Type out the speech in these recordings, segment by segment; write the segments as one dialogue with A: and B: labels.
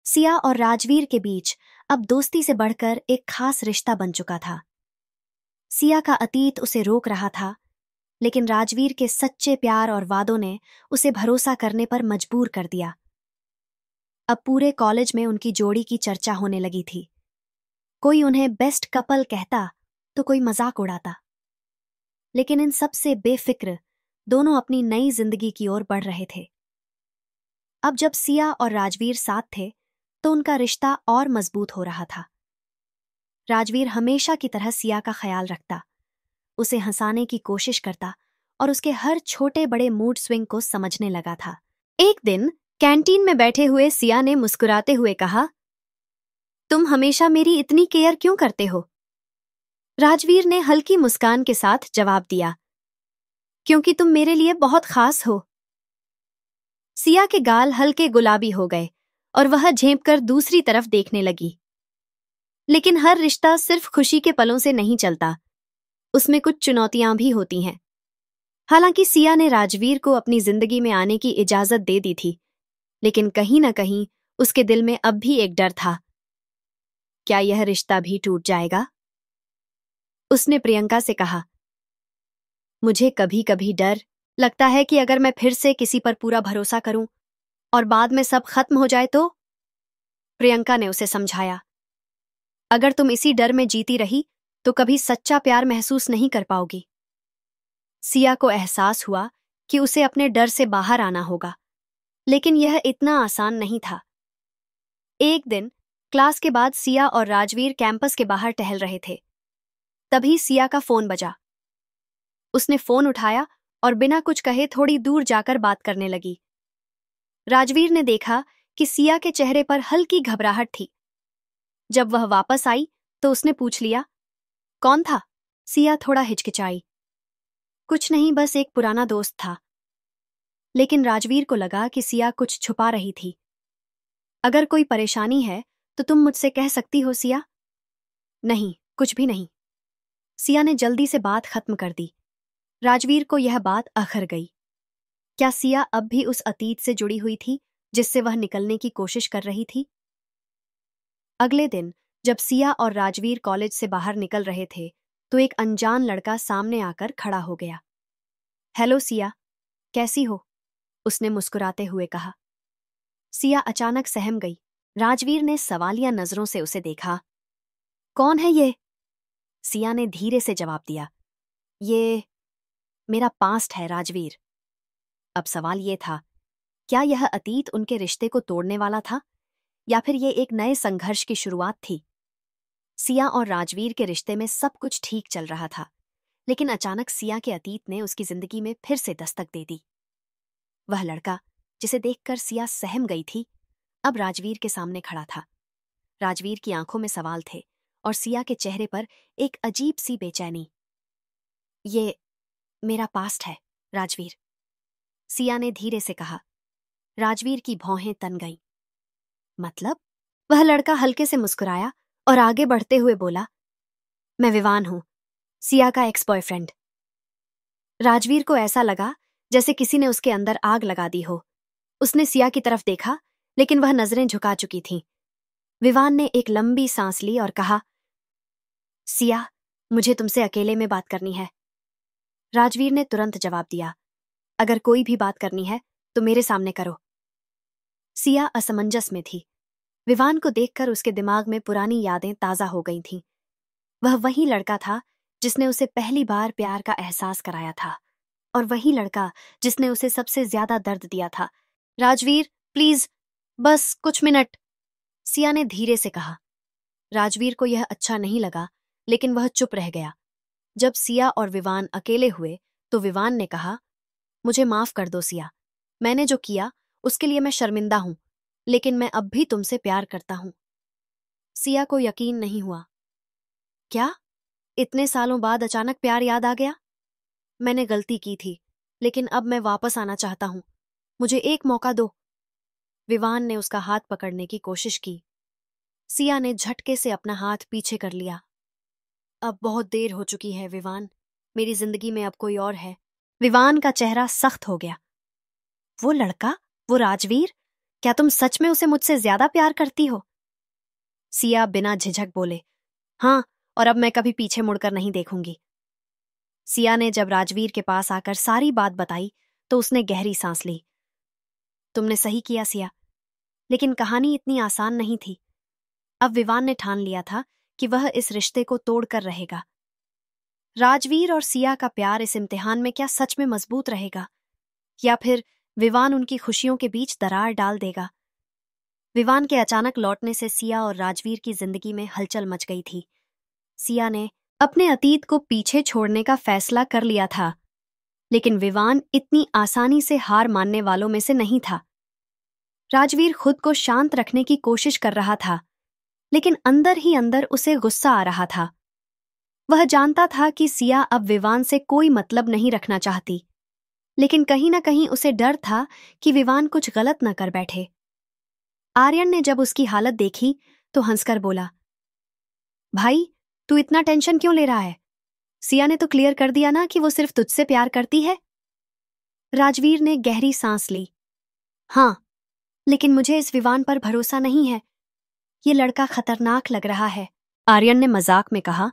A: सिया और राजवीर के बीच अब दोस्ती से बढ़कर एक खास रिश्ता बन चुका था। सिया का अतीत उसे रोक रहा था, लेकिन राजवीर के सच्चे प्यार और वादों ने उसे भरोसा करने पर मजबूर कर दिया। अब पूरे कॉलेज में उनकी जोड़ी की चर्चा होने लगी थी। कोई उन्हें बेस्ट कपल कहता तो कोई मजाक उड़ाता, लेकिन इन सब से बेफिक्र दोनों अपनी नई जिंदगी की ओर बढ़ रहे थे। अब जब सिया और राजवीर साथ थे तो उनका रिश्ता और मजबूत हो रहा था। राजवीर हमेशा की तरह सिया का ख्याल रखता, उसे हंसाने की कोशिश करता और उसके हर छोटे बड़े मूड स्विंग को समझने लगा था। एक दिन कैंटीन में बैठे हुए सिया ने मुस्कुराते हुए कहा, तुम हमेशा मेरी इतनी केयर क्यों करते हो? राजवीर ने हल्की मुस्कान के साथ जवाब दिया, क्योंकि तुम मेरे लिए बहुत खास हो। सिया के गाल हल्के गुलाबी हो गए और वह झेंपकर दूसरी तरफ देखने लगी। लेकिन हर रिश्ता सिर्फ खुशी के पलों से नहीं चलता, उसमें कुछ चुनौतियां भी होती हैं। हालांकि सिया ने राजवीर को अपनी जिंदगी में आने की इजाजत दे दी थी, लेकिन कहीं न कहीं उसके दिल में अब भी एक डर था। क्या यह रिश्ता भी टूट जाएगा? उसने प्रियंका से कहा, मुझे कभी कभी डर लगता है कि अगर मैं फिर से किसी पर पूरा भरोसा करूं और बाद में सब खत्म हो जाए तो? प्रियंका ने उसे समझाया, अगर तुम इसी डर में जीती रही तो कभी सच्चा प्यार महसूस नहीं कर पाओगी। सिया को एहसास हुआ कि उसे अपने डर से बाहर आना होगा, लेकिन यह इतना आसान नहीं था। एक दिन क्लास के बाद सिया और राजवीर कैंपस के बाहर टहल रहे थे। तभी सिया का फोन बजा। उसने फोन उठाया और बिना कुछ कहे थोड़ी दूर जाकर बात करने लगी। राजवीर ने देखा कि सिया के चेहरे पर हल्की घबराहट थी। जब वह वापस आई तो उसने पूछ लिया, कौन था? सिया थोड़ा हिचकिचाई, कुछ नहीं, बस एक पुराना दोस्त था। लेकिन राजवीर को लगा कि सिया कुछ छुपा रही थी। अगर कोई परेशानी है तो तुम मुझसे कह सकती हो सिया। नहीं, कुछ भी नहीं। सिया ने जल्दी से बात खत्म कर दी। राजवीर को यह बात अखर गई। क्या सिया अब भी उस अतीत से जुड़ी हुई थी जिससे वह निकलने की कोशिश कर रही थी? अगले दिन जब सिया और राजवीर कॉलेज से बाहर निकल रहे थे तो एक अनजान लड़का सामने आकर खड़ा हो गया। हेलो सिया, कैसी हो? उसने मुस्कुराते हुए कहा। सिया अचानक सहम गई। राजवीर ने सवालिया नजरों से उसे देखा। कौन है ये? सिया ने धीरे से जवाब दिया, ये मेरा पास्ट है राजवीर। अब सवाल ये था, क्या यह अतीत उनके रिश्ते को तोड़ने वाला था या फिर ये एक नए संघर्ष की शुरुआत थी? सिया और राजवीर के रिश्ते में सब कुछ ठीक चल रहा था, लेकिन अचानक सिया के अतीत ने उसकी जिंदगी में फिर से दस्तक दे दी। वह लड़का जिसे देखकर सिया सहम गई थी, अब राजवीर के सामने खड़ा था। राजवीर की आंखों में सवाल थे और सिया के चेहरे पर एक अजीब सी बेचैनी। ये मेरा पास्ट है राजवीर, सिया ने धीरे से कहा। राजवीर की भौहें तन गईं। मतलब? वह लड़का हल्के से मुस्कुराया और आगे बढ़ते हुए बोला, मैं विवान हूं, सिया का एक्स बॉयफ्रेंड। राजवीर को ऐसा लगा जैसे किसी ने उसके अंदर आग लगा दी हो। उसने सिया की तरफ देखा, लेकिन वह नजरें झुका चुकी थीं। विवान ने एक लंबी सांस ली और कहा, सिया, मुझे तुमसे अकेले में बात करनी है। राजवीर ने तुरंत जवाब दिया, अगर कोई भी बात करनी है तो मेरे सामने करो। सिया असमंजस में थी। विवान को देखकर उसके दिमाग में पुरानी यादें ताजा हो गई थीं। वह वही लड़का था जिसने उसे पहली बार प्यार का एहसास कराया था, और वही लड़का जिसने उसे सबसे ज्यादा दर्द दिया था। राजवीर, प्लीज, बस कुछ मिनट, सिया ने धीरे से कहा। राजवीर को यह अच्छा नहीं लगा, लेकिन वह चुप रह गया। जब सिया और विवान अकेले हुए तो विवान ने कहा, मुझे माफ कर दो सिया, मैंने जो किया उसके लिए मैं शर्मिंदा हूं, लेकिन मैं अब भी तुमसे प्यार करता हूं। सिया को यकीन नहीं हुआ। क्या? इतने सालों बाद अचानक प्यार याद आ गया? मैंने गलती की थी, लेकिन अब मैं वापस आना चाहता हूं, मुझे एक मौका दो। विवान ने उसका हाथ पकड़ने की कोशिश की। सिया ने झटके से अपना हाथ पीछे कर लिया। अब बहुत देर हो चुकी है विवान, मेरी जिंदगी में अब कोई और है। विवान का चेहरा सख्त हो गया। वो लड़का, वो राजवीर, क्या तुम सच में उसे मुझसे ज्यादा प्यार करती हो? सिया बिना झिझक बोले, हाँ, और अब मैं कभी पीछे मुड़कर नहीं देखूंगी। सिया ने जब राजवीर के पास आकर सारी बात बताई तो उसने गहरी सांस ली। तुमने सही किया सिया, लेकिन कहानी इतनी आसान नहीं थी। अब विवान ने ठान लिया था कि वह इस रिश्ते को तोड़कर रहेगा। राजवीर और सिया का प्यार इस इम्तिहान में क्या सच में मजबूत रहेगा, या फिर विवान उनकी खुशियों के बीच दरार डाल देगा? विवान के अचानक लौटने से सिया और राजवीर की जिंदगी में हलचल मच गई थी। सिया ने अपने अतीत को पीछे छोड़ने का फैसला कर लिया था, लेकिन विवान इतनी आसानी से हार मानने वालों में से नहीं था। राजवीर खुद को शांत रखने की कोशिश कर रहा था, लेकिन अंदर ही अंदर उसे गुस्सा आ रहा था। वह जानता था कि सिया अब विवान से कोई मतलब नहीं रखना चाहती, लेकिन कहीं ना कहीं उसे डर था कि विवान कुछ गलत न कर बैठे। आर्यन ने जब उसकी हालत देखी तो हंसकर बोला, भाई, तू इतना टेंशन क्यों ले रहा है? सिया ने तो क्लियर कर दिया ना कि वो सिर्फ तुझसे प्यार करती है। राजवीर ने गहरी सांस ली। हाँ, लेकिन मुझे इस विवान पर भरोसा नहीं है। ये लड़का खतरनाक लग रहा है। आर्यन ने मजाक में कहा।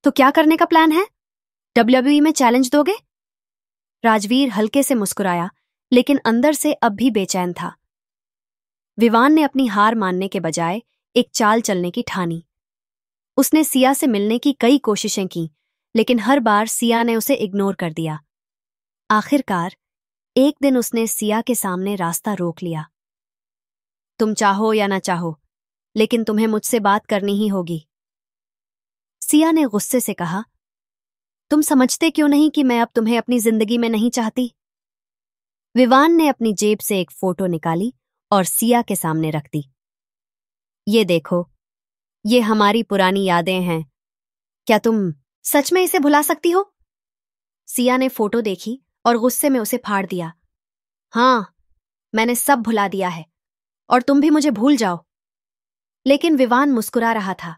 A: तो क्या करने का प्लान है? WWE में चैलेंज दोगे? राजवीर हल्के से मुस्कुराया, लेकिन अंदर से अब भी बेचैन था। विवान ने अपनी हार मानने के बजाय एक चाल चलने की ठानी। उसने सिया से मिलने की कई कोशिशें की, लेकिन हर बार सिया ने उसे इग्नोर कर दिया। आखिरकार एक दिन उसने सिया के सामने रास्ता रोक लिया। तुम चाहो या ना चाहो, लेकिन तुम्हें मुझसे बात करनी ही होगी। सिया ने गुस्से से कहा, तुम समझते क्यों नहीं कि मैं अब तुम्हें अपनी जिंदगी में नहीं चाहती? विवान ने अपनी जेब से एक फोटो निकाली और सिया के सामने रख दी। ये देखो, ये हमारी पुरानी यादें हैं। क्या तुम सच में इसे भुला सकती हो? सिया ने फोटो देखी और गुस्से में उसे फाड़ दिया। हाँ, मैंने सब भुला दिया है, और तुम भी मुझे भूल जाओ। लेकिन विवान मुस्कुरा रहा था।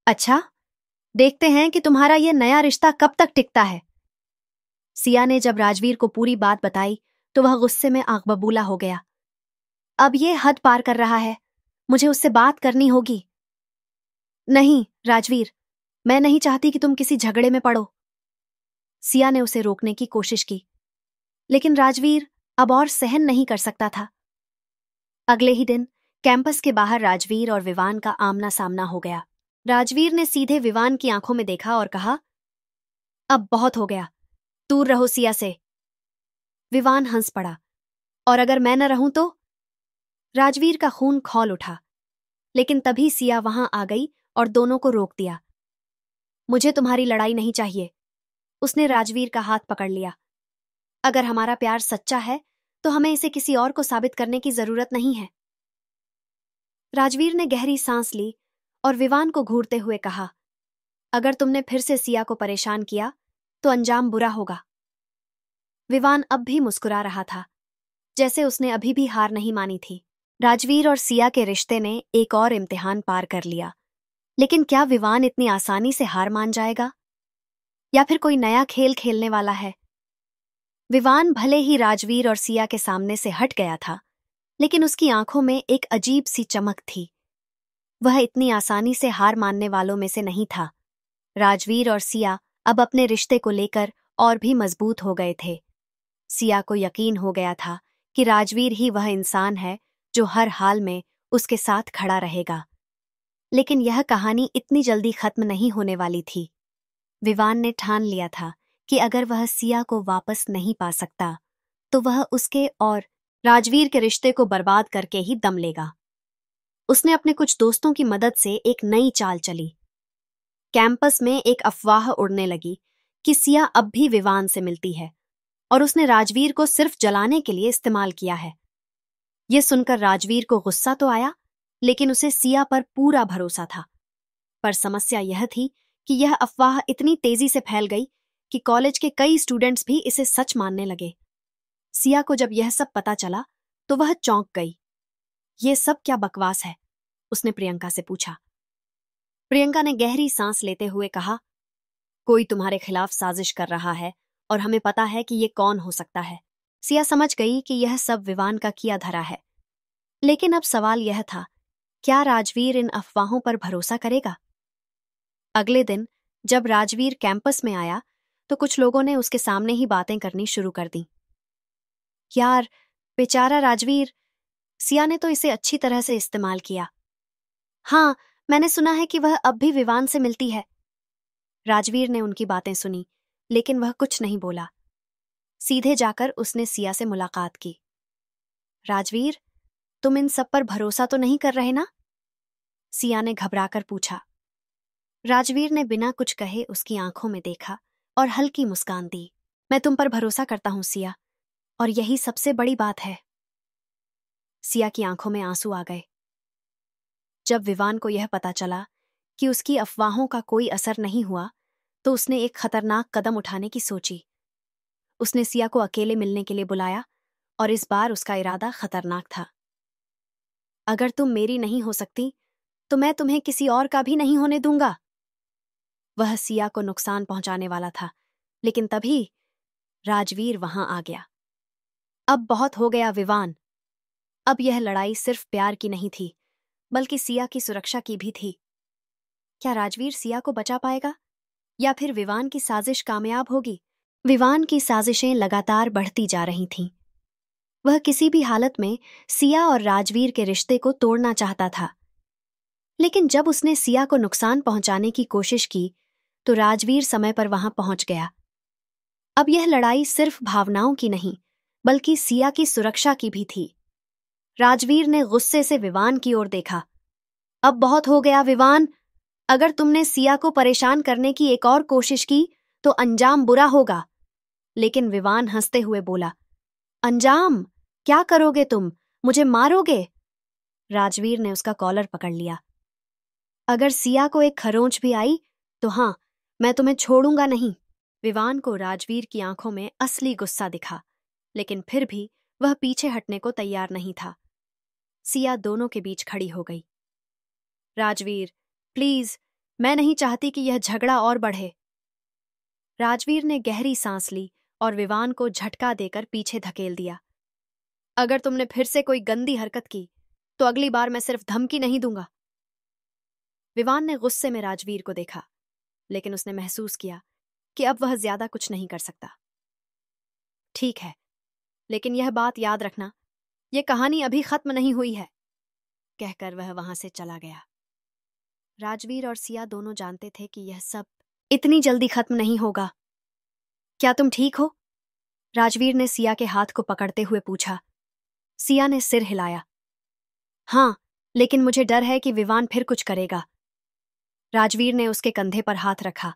A: अच्छा, देखते हैं कि तुम्हारा यह नया रिश्ता कब तक टिकता है। सिया ने जब राजवीर को पूरी बात बताई तो वह गुस्से में आंख बबूला हो गया। अब यह हद पार कर रहा है, मुझे उससे बात करनी होगी। नहीं राजवीर, मैं नहीं चाहती कि तुम किसी झगड़े में पड़ो। सिया ने उसे रोकने की कोशिश की, लेकिन राजवीर अब और सहन नहीं कर सकता था। अगले ही दिन कैंपस के बाहर राजवीर और विवान का आमना सामना हो गया। राजवीर ने सीधे विवान की आंखों में देखा और कहा, अब बहुत हो गया, दूर रहो सिया से। विवान हंस पड़ा, और अगर मैं न रहूं तो? राजवीर का खून खौल उठा, लेकिन तभी सिया वहां आ गई और दोनों को रोक दिया। मुझे तुम्हारी लड़ाई नहीं चाहिए। उसने राजवीर का हाथ पकड़ लिया। अगर हमारा प्यार सच्चा है तो हमें इसे किसी और को साबित करने की जरूरत नहीं है। राजवीर ने गहरी सांस ली और विवान को घूरते हुए कहा, अगर तुमने फिर से सिया को परेशान किया तो अंजाम बुरा होगा। विवान अब भी मुस्कुरा रहा था, जैसे उसने अभी भी हार नहीं मानी थी। राजवीर और सिया के रिश्ते ने एक और इम्तिहान पार कर लिया, लेकिन क्या विवान इतनी आसानी से हार मान जाएगा, या फिर कोई नया खेल खेलने वाला है? विवान भले ही राजवीर और सिया के सामने से हट गया था, लेकिन उसकी आंखों में एक अजीब सी चमक थी। वह इतनी आसानी से हार मानने वालों में से नहीं था। राजवीर और सिया अब अपने रिश्ते को लेकर और भी मजबूत हो गए थे। सिया को यकीन हो गया था कि राजवीर ही वह इंसान है जो हर हाल में उसके साथ खड़ा रहेगा। लेकिन यह कहानी इतनी जल्दी खत्म नहीं होने वाली थी। विवान ने ठान लिया था कि अगर वह सिया को वापस नहीं पा सकता तो वह उसके और राजवीर के रिश्ते को बर्बाद करके ही दम लेगा। उसने अपने कुछ दोस्तों की मदद से एक नई चाल चली। कैंपस में एक अफवाह उड़ने लगी कि सिया अब भी विवान से मिलती है और उसने राजवीर को सिर्फ जलाने के लिए इस्तेमाल किया है। यह सुनकर राजवीर को गुस्सा तो आया, लेकिन उसे सिया पर पूरा भरोसा था। पर समस्या यह थी कि यह अफवाह इतनी तेजी से फैल गई कि कॉलेज के कई स्टूडेंट्स भी इसे सच मानने लगे। सिया को जब यह सब पता चला तो वह चौंक गई। यह सब क्या बकवास है? उसने प्रियंका से पूछा। प्रियंका ने गहरी सांस लेते हुए कहा, कोई तुम्हारे खिलाफ साजिश कर रहा है और हमें पता है कि ये कौन हो सकता है। सिया समझ गई कि यह सब विवान का किया धरा है। लेकिन अब सवाल यह था, क्या राजवीर इन अफवाहों पर भरोसा करेगा? अगले दिन जब राजवीर कैंपस में आया तो कुछ लोगों ने उसके सामने ही बातें करनी शुरू कर दी। यार, बेचारा राजवीर, सिया ने तो इसे अच्छी तरह से इस्तेमाल किया। हाँ, मैंने सुना है कि वह अब भी विवान से मिलती है। राजवीर ने उनकी बातें सुनी, लेकिन वह कुछ नहीं बोला। सीधे जाकर उसने सिया से मुलाकात की। राजवीर, तुम इन सब पर भरोसा तो नहीं कर रहे ना? सिया ने घबराकर पूछा। राजवीर ने बिना कुछ कहे उसकी आंखों में देखा और हल्की मुस्कान दी। मैं तुम पर भरोसा करता हूं सिया, और यही सबसे बड़ी बात है। सिया की आंखों में आंसू आ गए। जब विवान को यह पता चला कि उसकी अफवाहों का कोई असर नहीं हुआ, तो उसने एक खतरनाक कदम उठाने की सोची। उसने सिया को अकेले मिलने के लिए बुलाया, और इस बार उसका इरादा खतरनाक था। अगर तुम मेरी नहीं हो सकती, तो मैं तुम्हें किसी और का भी नहीं होने दूंगा। वह सिया को नुकसान पहुंचाने वाला था, लेकिन तभी राजवीर वहां आ गया। अब बहुत हो गया विवान। अब यह लड़ाई सिर्फ प्यार की नहीं थी, बल्कि सिया की सुरक्षा की भी थी। क्या राजवीर सिया को बचा पाएगा, या फिर विवान की साजिश कामयाब होगी? विवान की साजिशें लगातार बढ़ती जा रही थीं। वह किसी भी हालत में सिया और राजवीर के रिश्ते को तोड़ना चाहता था। लेकिन जब उसने सिया को नुकसान पहुंचाने की कोशिश की, तो राजवीर समय पर वहां पहुंच गया। अब यह लड़ाई सिर्फ भावनाओं की नहीं, बल्कि सिया की सुरक्षा की भी थी। राजवीर ने गुस्से से विवान की ओर देखा। अब बहुत हो गया विवान। अगर तुमने सिया को परेशान करने की एक और कोशिश की, तो अंजाम बुरा होगा। लेकिन विवान हंसते हुए बोला, अंजाम? क्या करोगे तुम? मुझे मारोगे? राजवीर ने उसका कॉलर पकड़ लिया। अगर सिया को एक खरोंच भी आई, तो हाँ, मैं तुम्हें छोड़ूंगा नहीं। विवान को राजवीर की आंखों में असली गुस्सा दिखा, लेकिन फिर भी वह पीछे हटने को तैयार नहीं था। सिया दोनों के बीच खड़ी हो गई। राजवीर, प्लीज, मैं नहीं चाहती कि यह झगड़ा और बढ़े। राजवीर ने गहरी सांस ली और विवान को झटका देकर पीछे धकेल दिया। अगर तुमने फिर से कोई गंदी हरकत की, तो अगली बार मैं सिर्फ धमकी नहीं दूंगा। विवान ने गुस्से में राजवीर को देखा, लेकिन उसने महसूस किया कि अब वह ज्यादा कुछ नहीं कर सकता। ठीक है, लेकिन यह बात याद रखना, यह कहानी अभी खत्म नहीं हुई है, कहकर वह वहां से चला गया। राजवीर और सिया दोनों जानते थे कि यह सब इतनी जल्दी खत्म नहीं होगा। क्या तुम ठीक हो? राजवीर ने सिया के हाथ को पकड़ते हुए पूछा। सिया ने सिर हिलाया। हाँ, लेकिन मुझे डर है कि विवान फिर कुछ करेगा। राजवीर ने उसके कंधे पर हाथ रखा।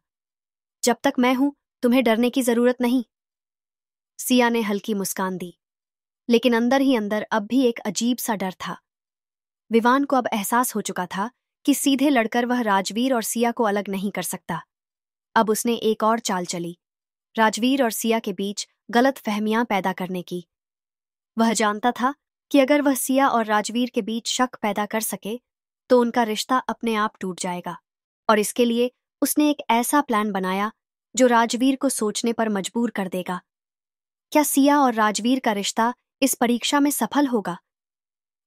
A: जब तक मैं हूं, तुम्हें डरने की जरूरत नहीं। सिया ने हल्की मुस्कान दी, लेकिन अंदर ही अंदर अब भी एक अजीब सा डर था। विवान को अब एहसास हो चुका था कि सीधे लड़कर वह राजवीर और सिया को अलग नहीं कर सकता। अब उसने एक और चाल चली, राजवीर और सिया के बीच गलत फहमियां पैदा करने की। वह जानता था कि अगर वह सिया और राजवीर के बीच शक पैदा कर सके, तो उनका रिश्ता अपने आप टूट जाएगा। और इसके लिए उसने एक ऐसा प्लान बनाया जो राजवीर को सोचने पर मजबूर कर देगा। क्या सिया और राजवीर का रिश्ता इस परीक्षा में सफल होगा?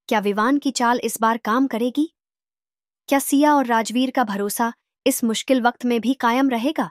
A: क्या विवान की चाल इस बार काम करेगी? क्या सिया और राजवीर का भरोसा इस मुश्किल वक्त में भी कायम रहेगा?